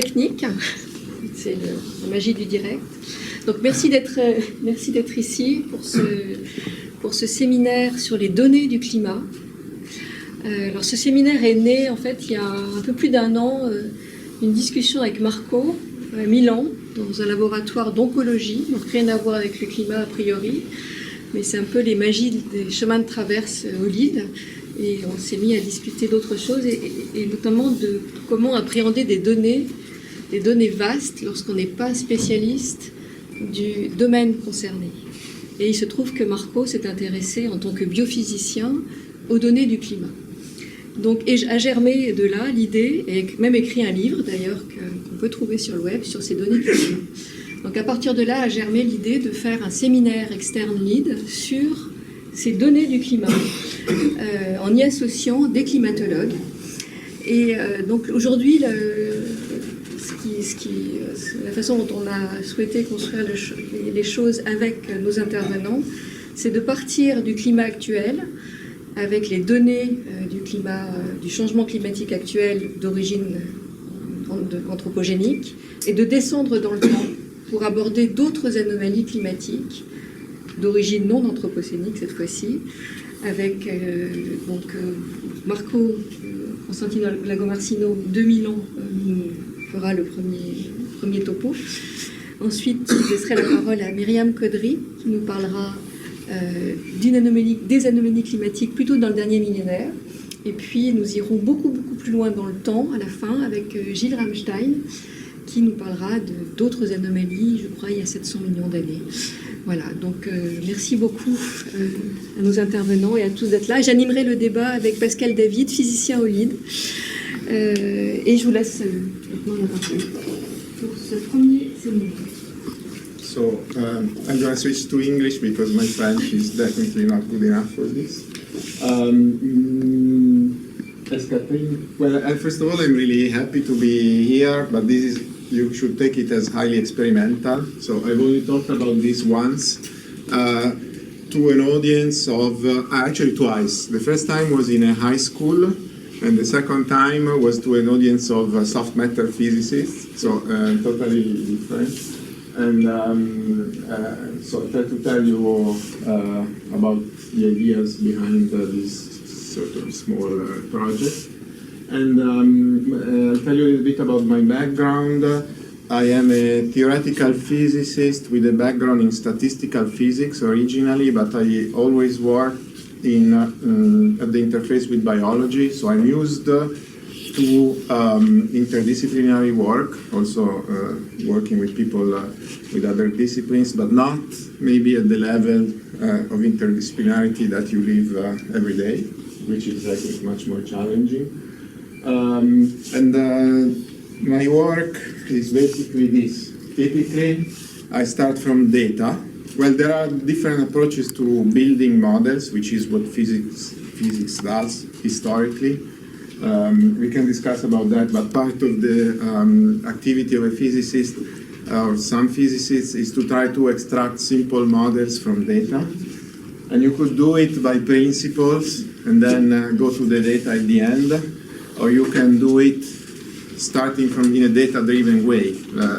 Technique, c'est la magie du direct. Donc merci d'être ici pour ce séminaire sur les données du climat. Alors ce séminaire est né en fait il y a un peu plus d'un an, une discussion avec Marco à Milan dans un laboratoire d'oncologie, donc rien à voir avec le climat a priori, mais c'est un peu les magies des chemins de traverse au lead. Et on s'est mis à discuter d'autres choses et notamment de comment appréhender des données vastes lorsqu'on n'est pas spécialiste du domaine concerné. Et il se trouve que Marco s'est intéressé en tant que biophysicien aux données du climat. Donc, et a germé de là l'idée, et même écrit un livre d'ailleurs qu'on peut trouver sur le web sur ces données du climat. Donc à partir de là a germé l'idée de faire un séminaire externe lead sur ces données du climat, en y associant des climatologues. Et donc aujourd'hui, la façon dont on a souhaité construire les choses avec nos intervenants, c'est de partir du climat actuel, avec les données du climat, du changement climatique actuel d'origine anthropogénique, et de descendre dans le temps pour aborder d'autres anomalies climatiques d'origine non anthropocénique cette fois-ci, avec Marco Cosentino Lagomarsino de Milan fera le premier topo. Ensuite, je laisserai la parole à Myriam Caudry qui nous parlera des anomalies climatiques plutôt dans le dernier millénaire. Et puis nous irons beaucoup plus loin dans le temps à la fin avec Gilles Ramstein qui nous parlera d'autres anomalies, je crois, il y a 700 millions d'années. Voilà, donc merci beaucoup à nos intervenants et à tous d'être là. J'animerai le débat avec Pascal David, physicien au LID. Et je vous laisse maintenant la parole pour ce premier séminaire. So I'm going to switch to English because my French is definitely not good enough for this. Well, first of all, I'm really happy to be here, but this is, you should take it as highly experimental. So I've only talked about this once to an audience of, actually twice. The first time was in a high school, and the second time was to an audience of soft matter physicists, so totally different. And so I try to tell you about the ideas behind this sort of small project. And I'll tell you a little bit about my background. I am a theoretical physicist with a background in statistical physics originally, but I always worked at the interface with biology, so I'm used to interdisciplinary work, also working with people with other disciplines, but not maybe at the level of interdisciplinarity that you live every day, which is, I think, much more challenging. My work is basically this. Typically, I start from data. Well, there are different approaches to building models, which is what physics does historically. We can discuss about that, but part of the activity of a physicist or some physicists is to try to extract simple models from data. And you could do it by principles and then go to the data at the end, or you can do it starting from in a data-driven way.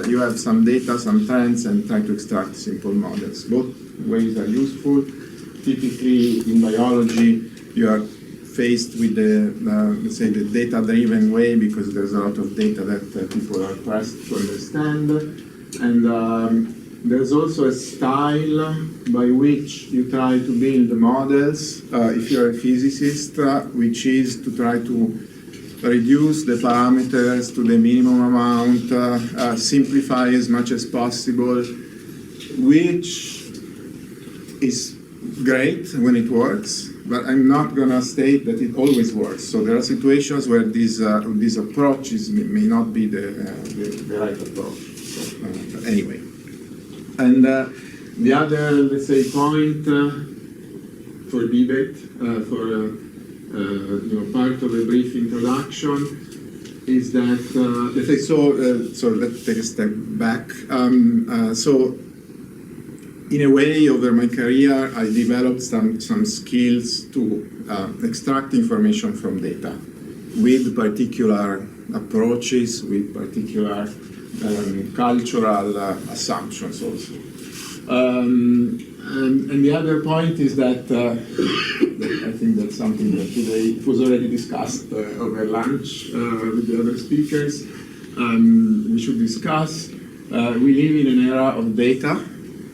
You have some data, some trends, and try to extract simple models. Both ways are useful. Typically, in biology, you are faced with the, let's say, the data-driven way because there's a lot of data that people are pressed to understand. And there's also a style by which you try to build models, if you're a physicist, which is to try to reduce the parameters to the minimum amount, simplify as much as possible, which is great when it works, but I'm not going to state that it always works. So there are situations where this approach may not be the right approach. So, anyway. And the other, let's say, point for debate, part of a brief introduction is that, let's say, so let's take a step back. So in a way, over my career, I developed some skills to extract information from data with particular approaches with particular cultural assumptions also. And the other point is that I think that's something that today it was already discussed over lunch with the other speakers. We should discuss. We live in an era of data,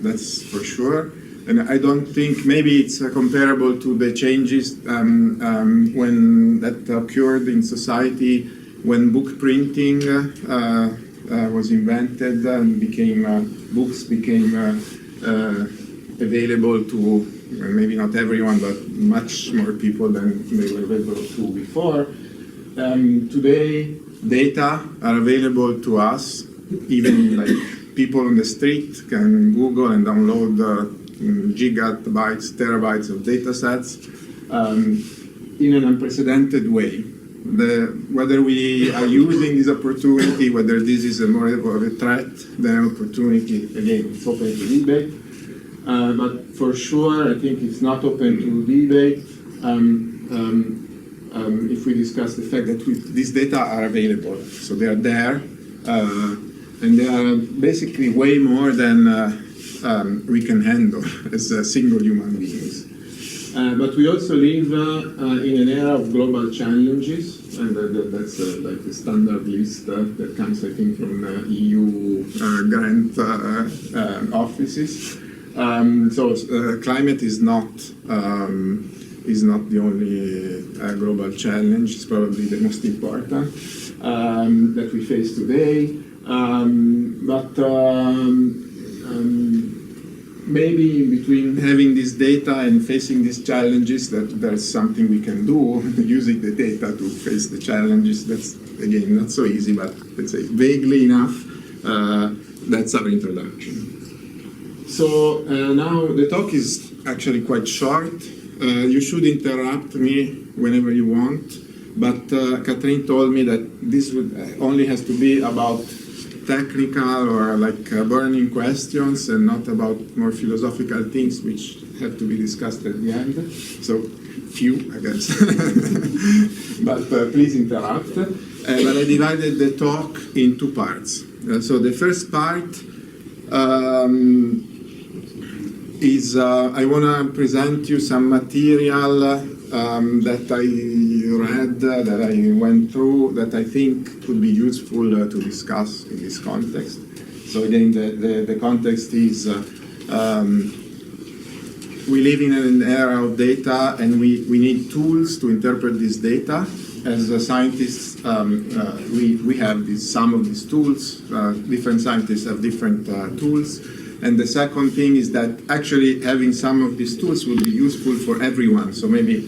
that's for sure. And I don't think maybe it's comparable to the changes when that occurred in society when book printing was invented and books became available to maybe not everyone, but much more people than they were available to before. Today, data are available to us. Even like people on the street can Google and download gigabytes, terabytes of data sets in an unprecedented way. Whether we are using this opportunity, whether this is more of a threat than an opportunity, again, it's open to debate. But for sure, I think it's not open to debate if we discuss the fact that these data are available. So they are there, and they are basically way more than we can handle as single human beings. But we also live in an era of global challenges, and that's like the standard list that comes, I think, from EU grant offices. So climate is not the only global challenge. It's probably the most important that we face today. Maybe between having this data and facing these challenges, that there's something we can do using the data to face the challenges. That's, again, not so easy, but let's say vaguely enough. That's our introduction. So now the talk is actually quite short. You should interrupt me whenever you want, but Catherine told me that this would only has to be about technical or like burning questions and not about more philosophical things which have to be discussed at the end. So few, I guess. But please interrupt. But I divided the talk in two parts. So the first part is I want to present you some material that I read, that I went through, that I think could be useful to discuss in this context. So again, the context is we live in an era of data, and we need tools to interpret this data. As scientists, we have some of these tools. Different scientists have different tools. And the second thing is that actually having some of these tools will be useful for everyone. So maybe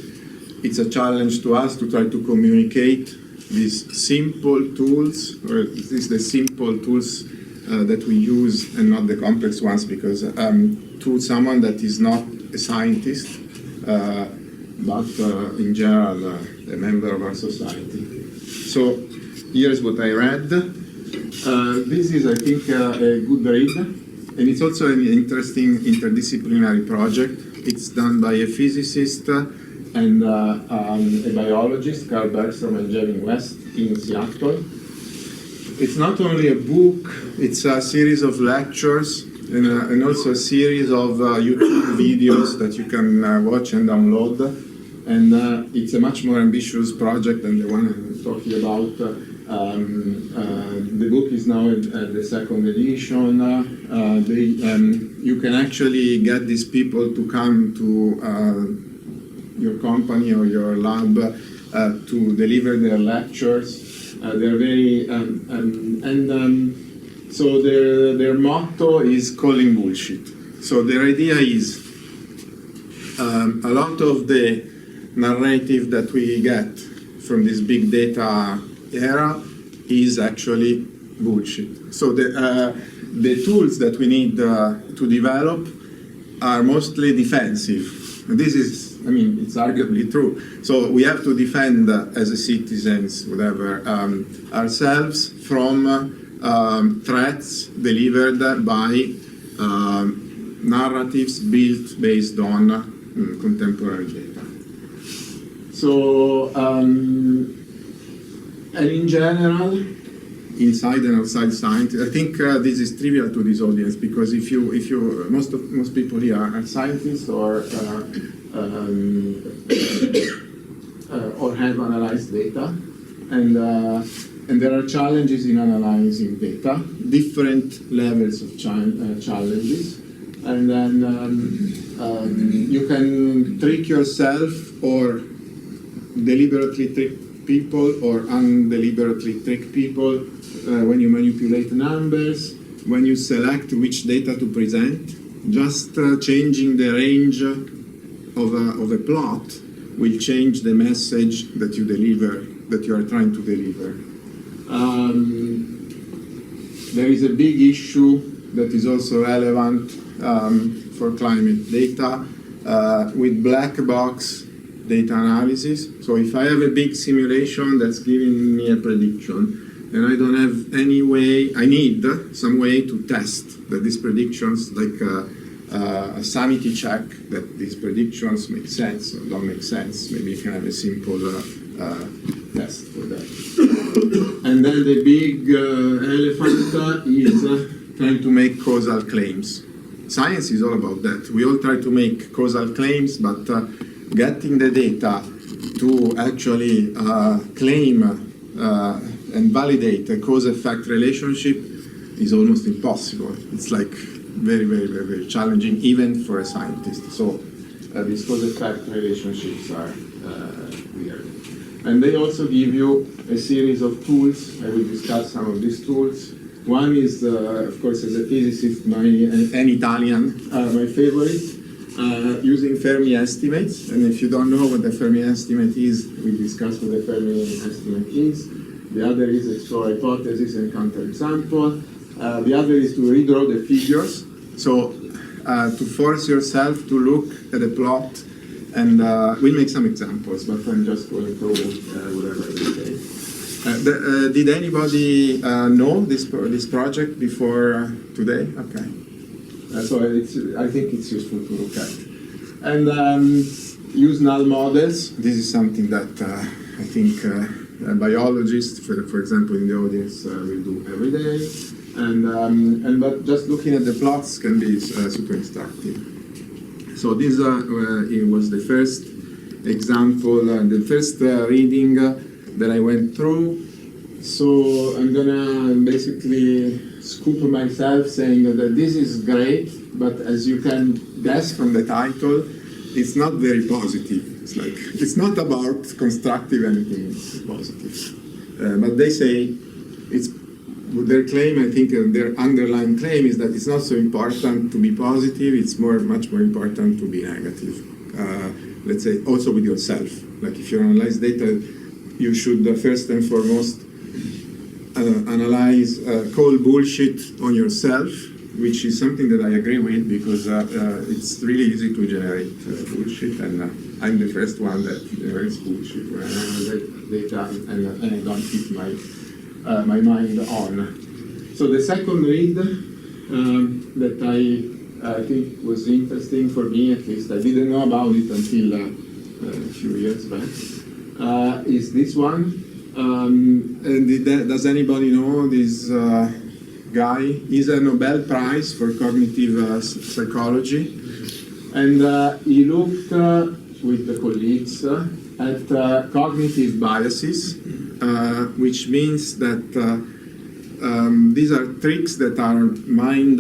it's a challenge to us to try to communicate these simple tools, or at least the simple tools that we use and not the complex ones, because to someone that is not a scientist, but in general a member of our society. So here's what I read. This is, I think, a good read. And it's also an interesting interdisciplinary project. It's done by a physicist and a biologist, Carl Bergstrom and Jevin West in Seattle. It's not only a book, it's a series of lectures and also a series of YouTube videos that you can watch and download. And it's a much more ambitious project than the one I'm talking about. The book is now at the second edition. You can actually get these people to come to your company or your lab to deliver their lectures. They're very so their motto is calling bullshit. So their idea is a lot of the narrative that we get from this big data era is actually bullshit. So the tools that we need to develop are mostly defensive. This is, I mean, it's arguably true. So we have to defend as a citizens, whatever, ourselves from threats delivered by narratives built based on contemporary data. So And in general, inside and outside science, I think this is trivial to this audience, because if you most people here are scientists or have analyzed data, and there are challenges in analyzing data, different levels of challenges, and then you can trick yourself or deliberately trick people or undeliberately trick people when you manipulate numbers, when you select which data to present. Just changing the range of a plot will change the message that you deliver, that you are trying to deliver. There is a big issue that is also relevant for climate data with black box data analysis. So if I have a big simulation that's giving me a prediction, and I don't have any way, I need some way to test that these predictions, like a sanity check, that these predictions make sense or don't make sense. Maybe you can have a simple test for that. And then the big elephant is trying to make causal claims. Science is all about that. We all try to make causal claims, but getting the data to actually claim and validate a cause-effect relationship is almost impossible. It's like very, very, very, very challenging, even for a scientist. So these cause-effect relationships are weird. And they also give you a series of tools. I will discuss some of these tools. One is, of course, as a physicist, an Italian, my favorite, using Fermi estimates. And if you don't know what the Fermi estimate is, we discuss what the Fermi estimate is. The other is explore hypothesis and counterexample. The other is to redraw the figures. So to force yourself to look at a plot, and we'll make some examples, but I'm just going through whatever we say. Did anybody know this project before today? Okay. So I think it's useful to look at. And use null models. This is something that I think biologists, for example, in the audience, will do every day. But just looking at the plots can be super instructive. So this it was the first example, the first reading that I went through. So I'm gonna basically scoop myself saying that this is great, but as you can guess from the title, it's not very positive. It's like, it's not about constructive anything, it's positive. But they say, their claim, I think their underlying claim is that it's not so important to be positive, it's much more important to be negative. Let's say also with yourself. Like if you analyze data, you should first and foremost analyze, call bullshit on yourself, which is something that I agree with, because it's really easy to generate bullshit, and I'm the first one that generates bullshit when I analyze data and I don't keep my mind on. So the second read that I think was interesting for me, at least I didn't know about it until a few years back, is this one. And does anybody know this guy? He's a Nobel Prize for cognitive psychology, and he looked with the colleagues at cognitive biases, which means that these are tricks that our mind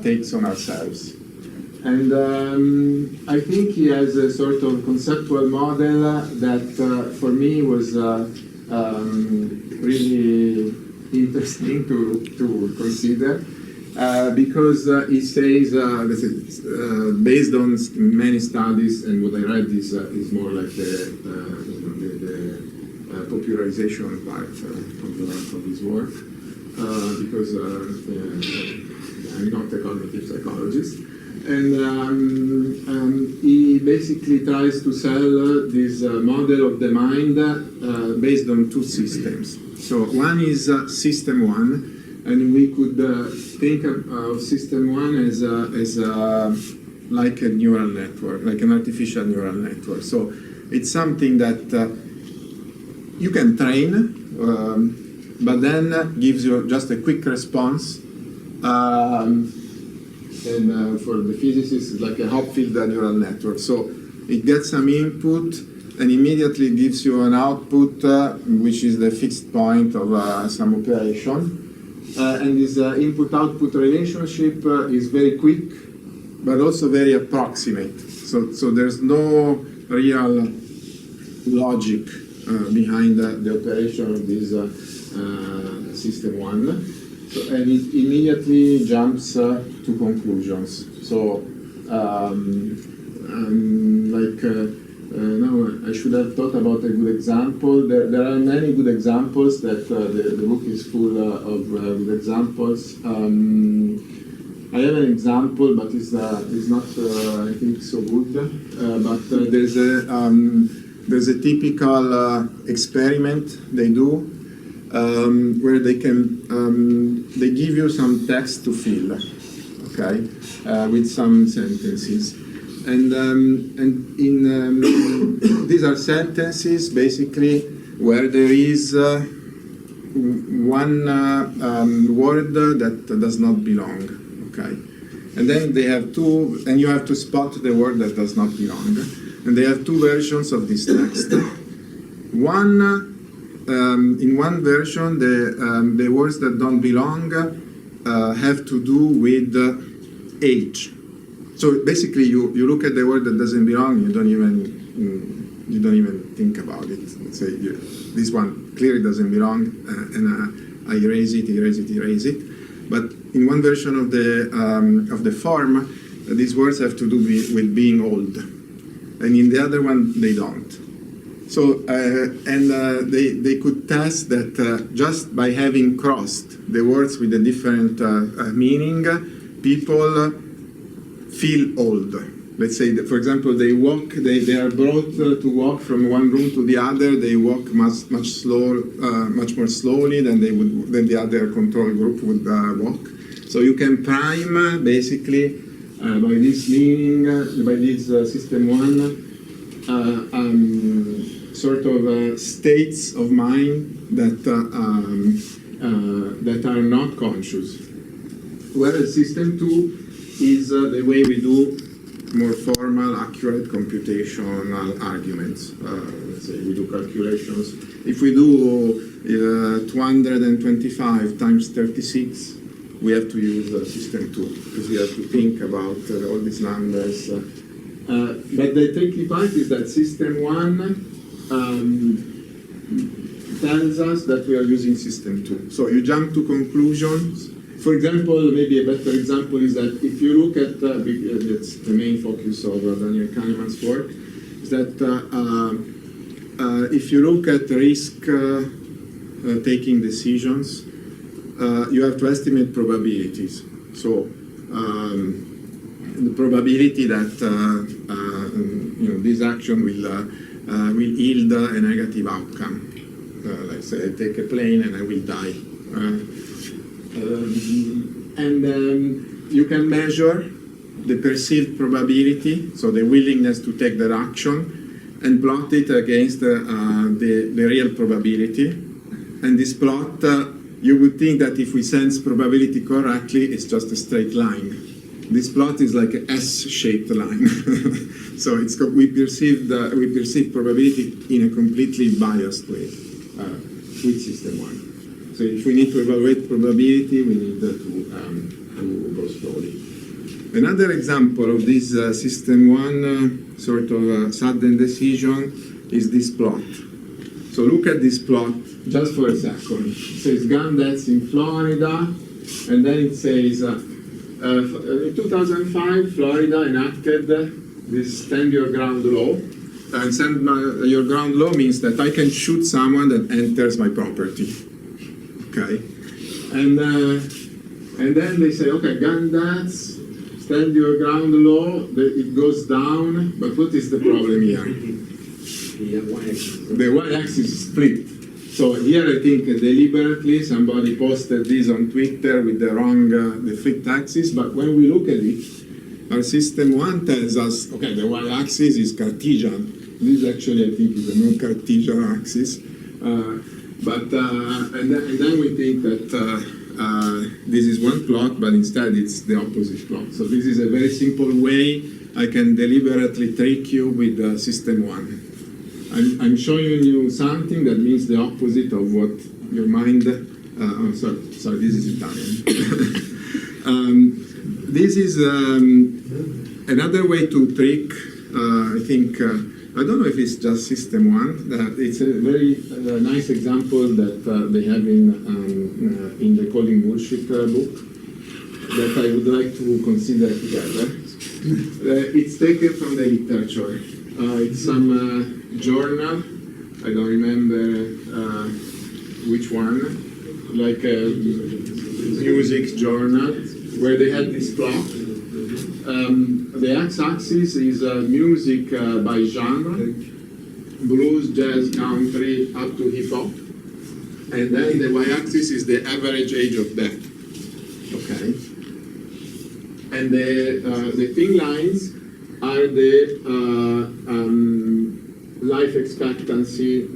takes on ourselves. And I think he has a sort of conceptual model that for me was really interesting to consider, because he says, based on many studies, and what I read is more like the popularization part of his work, because I'm not a cognitive psychologist. And he basically tries to sell this model of the mind based on two systems. So one is system one, and we could think of system one as like a neural network, like an artificial neural network. So it's something that you can train, but then gives you just a quick response. And for the physicists, it's like a Hopfield neural network. So it gets some input and immediately gives you an output, which is the fixed point of some operation. And this input-output relationship is very quick, but also very approximate. So there's no real logic behind the operation of this system one. So, and it immediately jumps to conclusions. So, now I should have thought about a good example. There are many good examples that the book is full of good examples. I have an example, but it's not, I think, so good. But there's a typical experiment they do where they give you some text to fill, okay, with some sentences. And in these are sentences basically where there is one word that does not belong, okay? And then they have two, and you have to spot the word that does not belong. And they have two versions of this text. In one version, the words that don't belong have to do with age. So basically, you look at the word that doesn't belong, you don't even think about it. Let's say this one clearly doesn't belong, and I erase it. But in one version of the form, these words have to do with being old, and in the other one they don't. So they could test that just by having crossed the words with a different meaning, people feel old. Let's say that, for example, they are brought to walk from one room to the other. They walk much more slowly than the other control group would walk. So you can prime basically by this meaning, by this system one, sort of states of mind that are not conscious. Whereas system two is the way we do more formal, accurate computational arguments. Let's say we do calculations. If we do 225 times 36, we have to use system 2 because we have to think about all these numbers. But the tricky part is that system 1 tells us that we are using system 2. So you jump to conclusions. For example, maybe a better example is that if you look at, that's the main focus of Daniel Kahneman's work, is that if you look at risk taking decisions, you have to estimate probabilities. So the probability that this action will yield a negative outcome. Like say I take a plane and I will die. You can measure the perceived probability, so the willingness to take that action, and plot it against the real probability. And this plot, you would think that if we sense probability correctly, it's just a straight line. This plot is like an S-shaped line. So we perceive probability in a completely biased way with system 1. So if we need to evaluate probability, we need to go slowly. Another example of this system 1 sort of sudden decision is this plot. So look at this plot just for a second. It says gun deaths in Florida, and then it says in 2005, Florida enacted this stand your ground law. And stand your ground law means that I can shoot someone that enters my property. Okay, and then they say, okay, gun deaths, stand your ground law, it goes down, but what is the problem here? The y-axis is split. So here I think deliberately somebody posted this on Twitter with the wrong, the flipped axis, but when we look at it, our system 1 tells us, okay, the y-axis is Cartesian. This actually I think is a non-Cartesian axis. And then we think that this is one plot, but instead it's the opposite plot. So this is a very simple way I can deliberately trick you with system 1. I'm showing you something that means the opposite of what your mind. Sorry, this is Italian. This is another way to trick. I think I don't know if it's just system 1. It's a very nice example that they have in the Calling Bullshit book that I would like to consider together. It's taken from the literature. It's some journal, I don't remember which one, like a music journal, where they had this plot. The x-axis is music by genre, blues, jazz, country, up to hip-hop. And then the y-axis is the average age of death. Okay. And the thin lines are the life expectancy,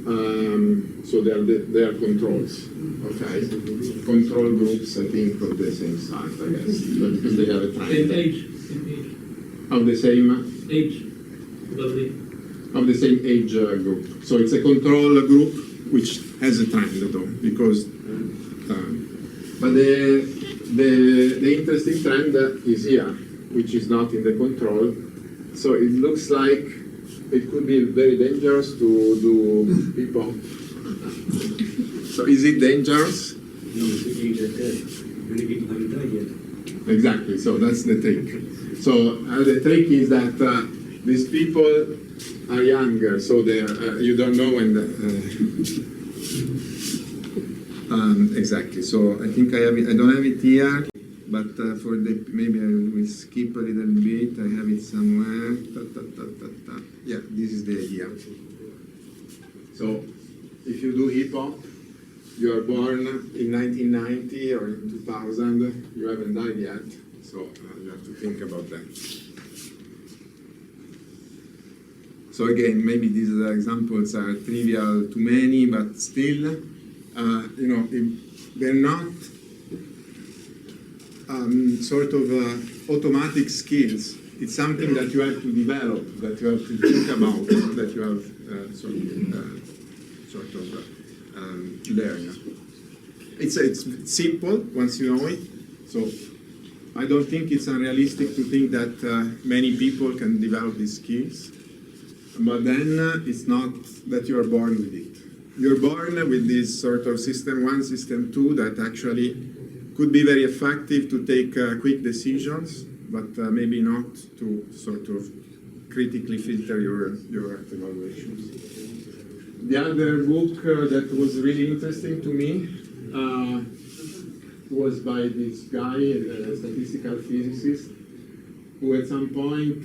so they are controls, okay? Control groups, I think, of the same size, I guess, because they have a triangle. Same age. Of the same? Age. Of the same age group. So it's a control group which has a triangle, though, because, but the interesting trend is here, which is not in the control. So it looks like it could be very dangerous to do people. So is it dangerous? No, it's the age of death. Many people haven't died yet. Exactly, so that's the trick. So the trick is that these people are younger, so they you don't know when exactly. So I think I don't have it here. But for the, maybe I will skip a little bit. I have it somewhere. Yeah, this is the idea. So if you do hip hop, you are born in 1990 or in 2000, you haven't died yet. So you have to think about that. So again, maybe these examples are trivial to many, but still, you know, they're not sort of automatic skills. It's something that you have to develop, that you have to think about, that you have learn. It's simple once you know it. So I don't think it's unrealistic to think that many people can develop these skills. But then it's not that you are born with it. You're born with this sort of system 1, system 2 that actually could be very effective to take quick decisions, but maybe not to sort of critically filter your evaluations. The other book that was really interesting to me was by this guy, a statistical physicist, who at some point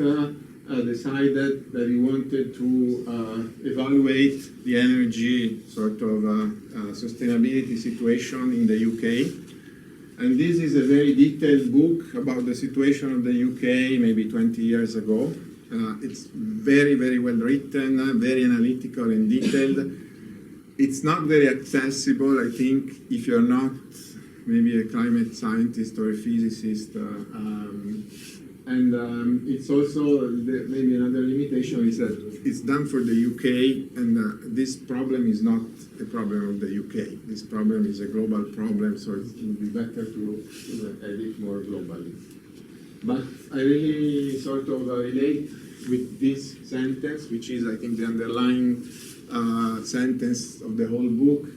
decided that he wanted to evaluate the energy sort of sustainability situation in the UK. And this is a very detailed book about the situation of the UK maybe 20 years ago. It's very, very well written, very analytical and detailed. It's not very accessible, I think, if you're not maybe a climate scientist or a physicist. It's also, maybe another limitation is that it's done for the UK, and this problem is not a problem of the UK. This problem is a global problem, so it would be better to edit more globally. But I really sort of relate with this sentence, which is, I think, the underlying sentence of the whole book.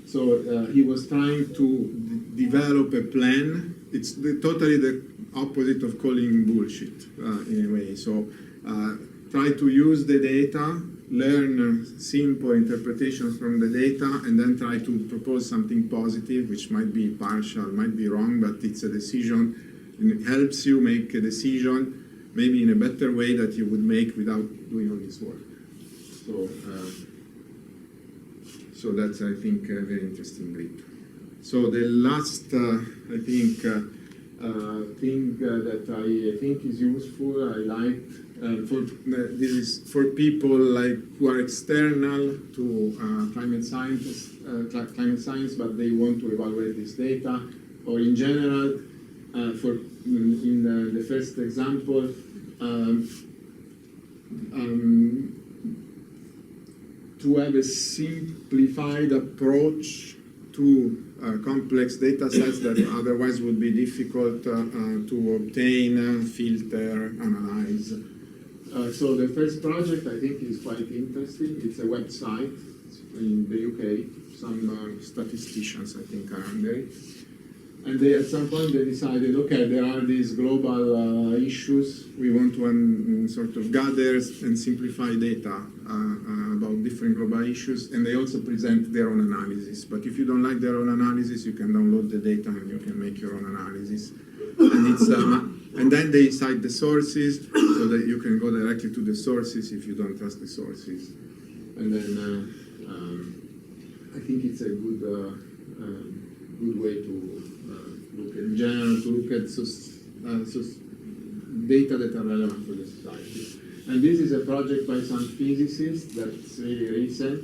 So he was trying to develop a plan. It's totally the opposite of calling bullshit, in a way. So try to use the data, learn simple interpretations from the data, and then try to propose something positive, which might be partial, might be wrong, but it's a decision, and it helps you make a decision maybe in a better way that you would make without doing all this work. So that's, I think, a very interesting read. So the last, I think, thing that I think is useful. I liked this is for people like who are external to climate science, but they want to evaluate this data, or in general, in the first example. To have a simplified approach to complex data sets that otherwise would be difficult to obtain, filter, analyze. So the first project I think is quite interesting. It's a website in the UK. Some statisticians I think are under it. And they, at some point they decided, okay, there are these global issues. We want to sort of gather and simplify data about different global issues, and they also present their own analysis. But if you don't like their own analysis, you can download the data and you can make your own analysis. And it's and then they cite the sources so that you can go directly to the sources if you don't trust the sources. And then I think it's a good good way to look in general, to look at data that are relevant for the society. And this is a project by some physicists that's really recent,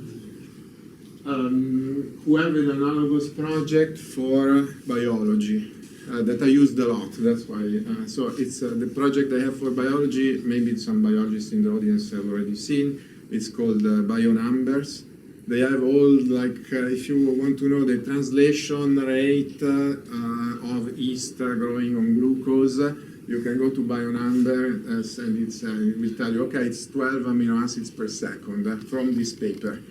who have an analogous project for biology that I used a lot. That's why. So it's the project I have for biology. Maybe some biologists in the audience have already seen. It's called BioNumbers. They have all, like, if you want to know the translation rate of yeast growing on glucose, you can go to BioNumber and it will tell you, okay, it's 12 amino acids per second from this paper.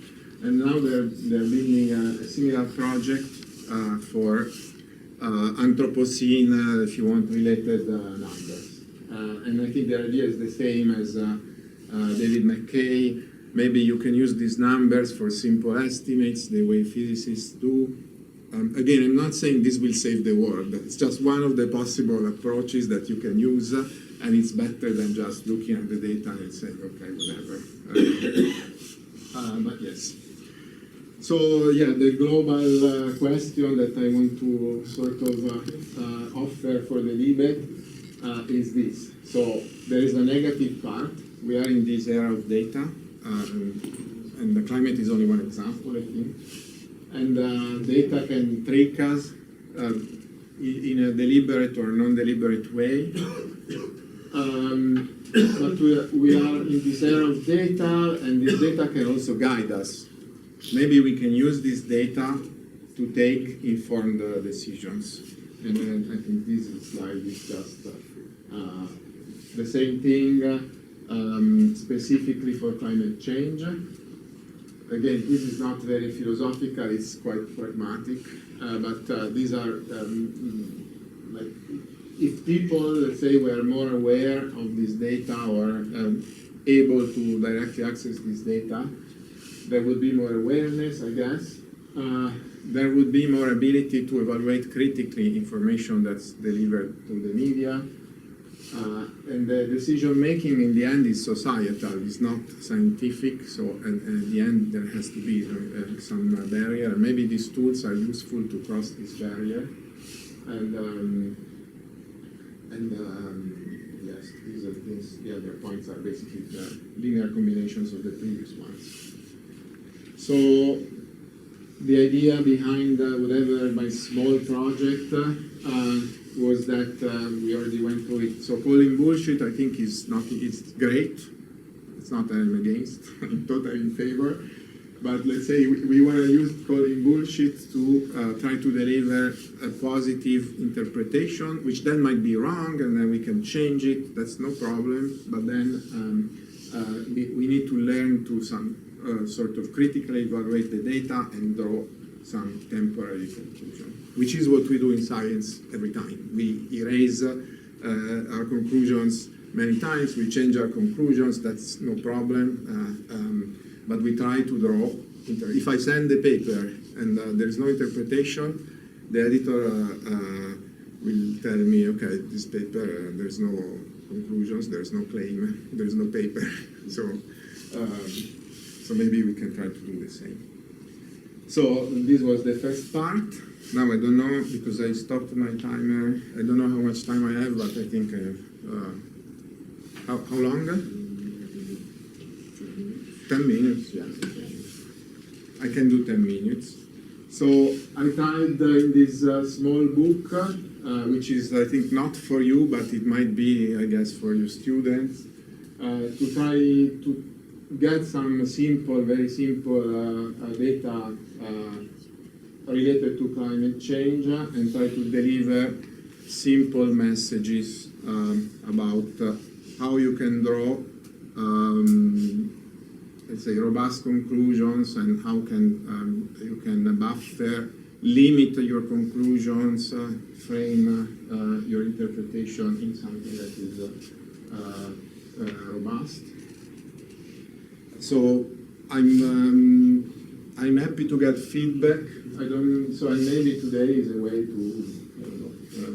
And now they're building a similar project for Anthropocene, if you want, related numbers. And I think the idea is the same as David McKay. Maybe you can use these numbers for simple estimates, the way physicists do. Again, I'm not saying this will save the world. It's just one of the possible approaches that you can use, and it's better than just looking at the data and saying, okay, whatever. But yes. So yeah, the global question that I want to sort of offer for the debate is this. So there is a negative part. We are in this era of data. And the climate is only one example, I think. And data can trick us in a deliberate or non-deliberate way. But we are in this era of data, and this data can also guide us. Maybe we can use this data to take informed decisions. And then I think this slide is just the same thing. Specifically for climate change. Again, this is not very philosophical, it's quite pragmatic, but these are, like, if people, let's say, were more aware of this data or able to directly access this data, there would be more awareness, I guess. There would be more ability to evaluate critically information that's delivered to the media. And the decision-making in the end is societal, it's not scientific, so in the end there has to be some barrier. Maybe these tools are useful to cross this barrier. And yes, these are things, the other points are basically the linear combinations of the previous ones. So the idea behind whatever my small project was that we already went through it. So calling bullshit, I think, it's great. It's not that I'm against, I'm totally in favor. But let's say we want to use calling bullshit to try to deliver a positive interpretation, which then might be wrong, and then we can change it. That's no problem. But then we need to learn to some sort of critically evaluate the data and draw some temporary conclusion, which is what we do in science every time. We erase our conclusions many times, we change our conclusions, that's no problem, but we try to draw. If I send the paper and there is no interpretation, the editor will tell me, okay, this paper, there's no conclusions, there's no claim, there's no paper, so maybe we can try to do the same. So this was the first part. Now I don't know, because I stopped my timer. I don't know how much time I have, but I think I have. How long? 10 minutes, yeah. I can do 10 minutes. So I tried in this small book, which is, I think, not for you, but it might be, I guess, for your students, to try to get some simple, very simple data related to climate change and try to deliver simple messages about how you can draw, let's say, robust conclusions, and how can you can buffer, limit your conclusions, frame your interpretation in something that is robust. So I'm happy to get feedback. So maybe today is a way to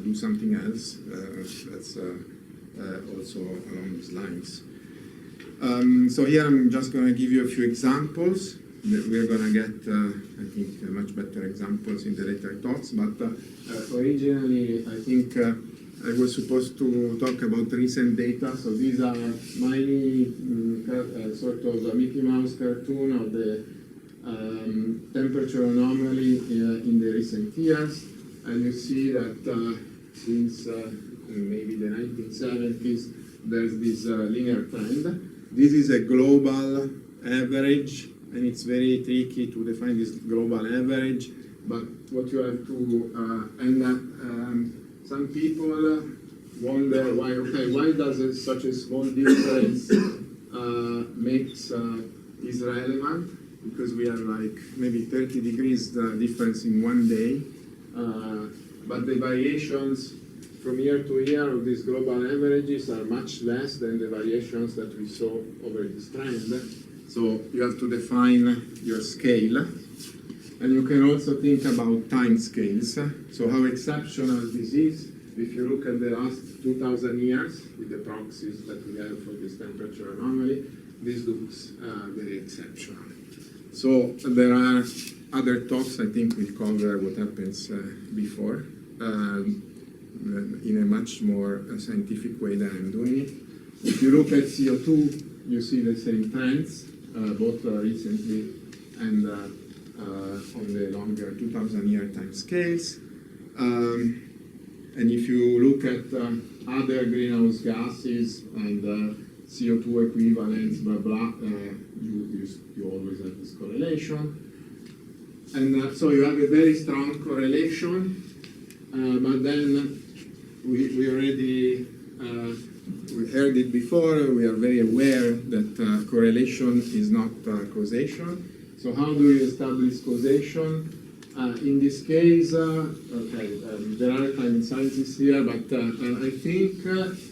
do something else that's also along these lines. So here I'm just going to give you a few examples. We're going to get, I think, much better examples in the later talks. But originally, I think I was supposed to talk about recent data. So these are my sort of a Mickey Mouse cartoon of the temperature anomaly in the recent years. And you see that since maybe the 1970s, there's this linear trend. This is a global average, and it's very tricky to define this global average. But what you have to some people wonder why. Okay, why does such a small difference makes is relevant? Because we have like maybe 30 degrees difference in one day, but the variations from year to year of these global averages are much less than the variations that we saw over this trend. So you have to define your scale. And you can also think about time scales. So how exceptional this is, if you look at the last 2,000 years with the proxies that we have for this temperature anomaly, this looks very exceptional. So there are other talks, I think we'll cover what happens before. In a much more scientific way than I'm doing it. If you look at CO2, you see the same trends, both recently and on the longer 2,000-year time scales. And if you look at other greenhouse gases and CO2 equivalents, blah, blah, you always have this correlation. And so you have a very strong correlation, but then we already we heard it before. We are very aware that correlation is not causation. So how do we establish causation? In this case, there are climate scientists here, but I think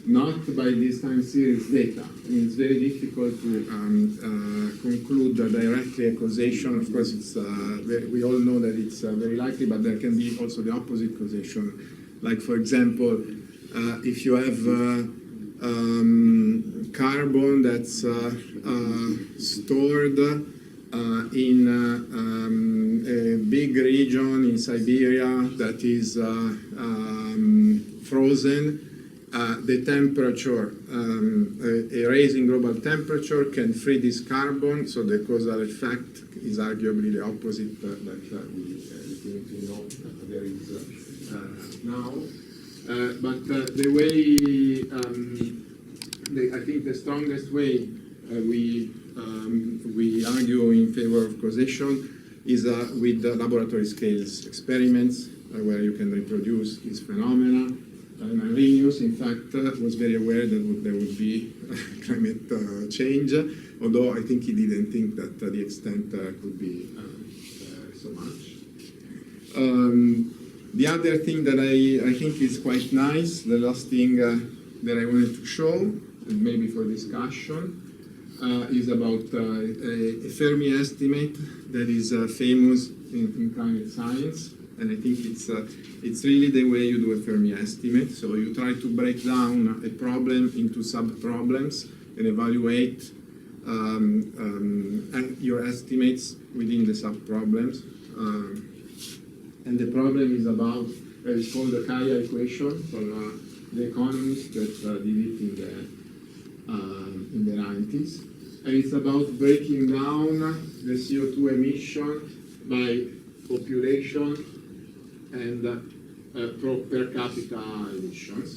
not by this time series data. I mean, it's very difficult to conclude directly a causation. Of course, it's we all know that it's very likely, but there can be also the opposite causation. Like, for example, if you have carbon that's stored in a big region in Siberia that is frozen, the temperature, a rise in global temperature can free this carbon, so the causal effect is arguably the opposite that we think we know there is now. But the way, I think the strongest way we argue in favor of causation is with laboratory scales experiments where you can reproduce these phenomena. Arrhenius, in fact, was very aware that there would be climate change, although I think he didn't think that the extent could be so much. The other thing that I think is quite nice, the last thing that I wanted to show, and maybe for discussion, is about a Fermi estimate that is famous in climate science, and I think it's really the way you do a Fermi estimate. So you try to break down a problem into sub-problems and evaluate your estimates within the sub-problems. And the problem is about, it's called the Kaya equation from the economists that did it in the 90s. And it's about breaking down the CO2 emission by population and per capita emissions.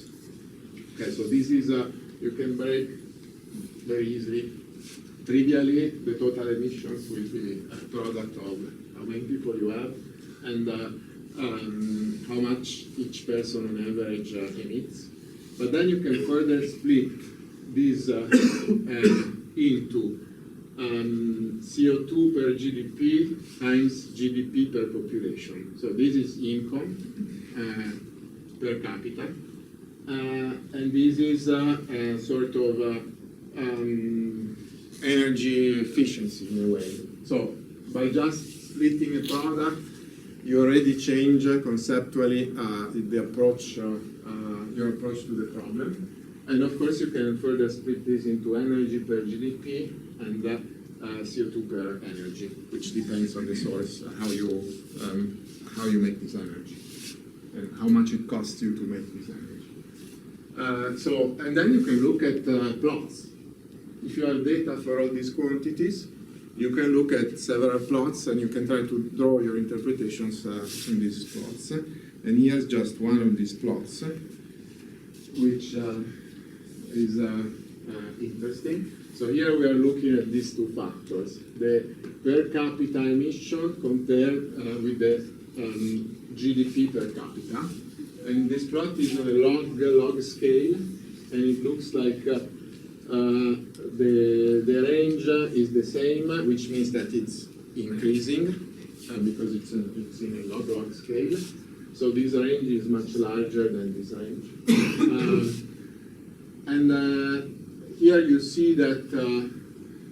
Okay, so this is, you can break very easily. Trivially, the total emissions will be a product of how many people you have and how much each person on average emits. But then you can further split this into CO2 per GDP times GDP per population. So this is income per capita. And this is sort of energy efficiency in a way. So by just splitting a product, you already change conceptually the approach, your approach to the problem. And of course, you can further split this into energy per GDP and CO2 per energy, which depends on the source, how you make this energy, and how much it costs you to make this energy. And then you can look at plots. If you have data for all these quantities, you can look at several plots and you can try to draw your interpretations in these plots. And here's just one of these plots, which is interesting. So here we are looking at these two factors, the per capita emission compared with the GDP per capita. And this plot is on a log scale, and it looks like the range is the same, which means that it's increasing because it's in a log scale. So this range is much larger than this range. Here you see that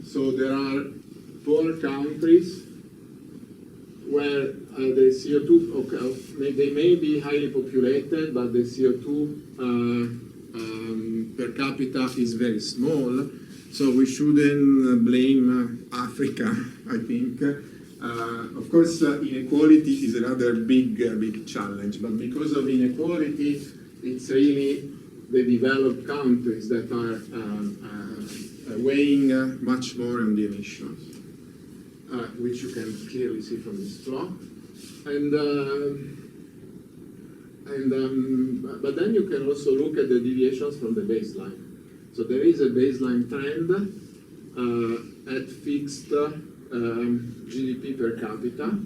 so there are 4 countries where the CO2, they may be highly populated, but the CO2 per capita is very small, so we shouldn't blame Africa, I think. Of course, inequality is another big challenge, but because of inequality, it's really the developed countries that are weighing much more on the emissions, which you can clearly see from this plot. But then you can also look at the deviations from the baseline. So there is a baseline trend at fixed GDP per capita.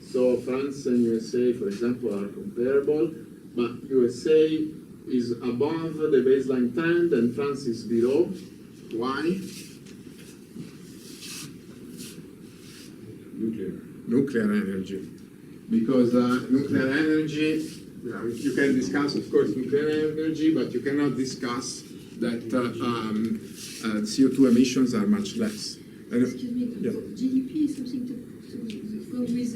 So France and USA, for example, are comparable, but USA is above the baseline trend and France is below. Why? Nuclear energy. Because nuclear energy, you can discuss, of course, nuclear energy, but you cannot discuss that CO2 emissions are much less. Excuse me, GDP is something to go with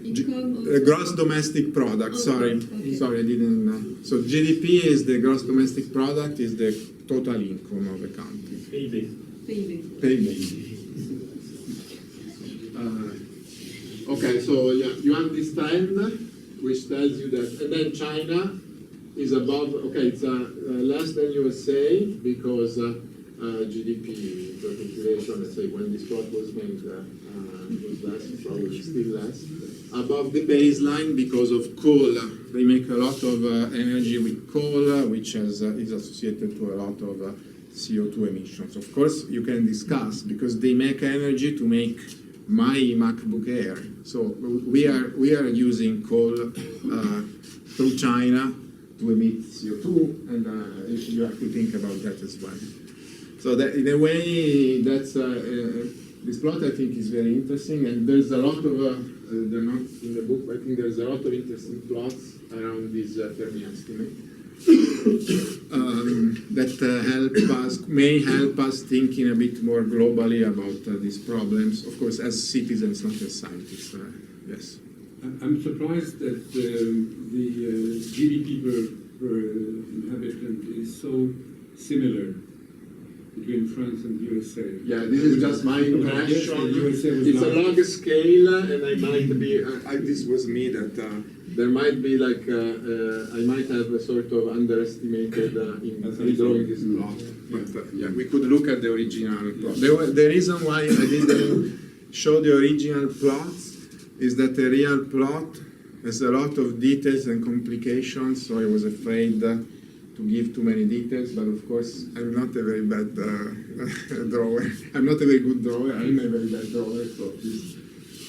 income? Gross domestic product, sorry. Okay. Sorry, I didn't. So GDP is the gross domestic product, is the total income of a country. PIB. Okay, so yeah, you have this trend, which tells you that, and then China is above, okay, it's less than USA because GDP per population, let's say when this plot was made, was less, probably still less. Above the baseline because of coal. They make a lot of energy with coal, which is associated to a lot of CO2 emissions. Of course, you can discuss because they make energy to make my MacBook Air. So we are using coal through China to emit CO2, and you have to think about that as well. So that, in a way, that's this plot I think is very interesting, and there's a lot of they're not in the book, but I think there's a lot of interesting plots around this Fermi estimate that may help us thinking a bit more globally about these problems. Of course, as citizens, not as scientists. Yes. I'm surprised that the GDP per inhabitant is so similar between France and USA. Yeah, this is just my impression. It's a log scale, and I might be. This was me that there might be like I might have a sort of underestimated in redrawing this plot. But yeah, we could look at the original plot. The reason why I didn't show the original plots is that the real plot has a lot of details and complications, so I was afraid to give too many details, but of course I'm not a very bad drawer. I'm not a very good drawer, I'm a very bad drawer. So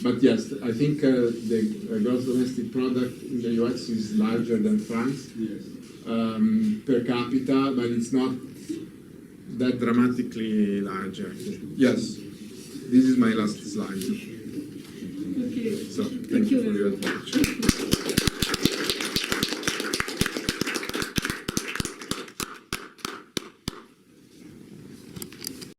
but yes, I think the gross domestic product in the US is larger than France per capita, but it's not that dramatically larger. Yes, this is my last slide. Okay. So thank you for your attention.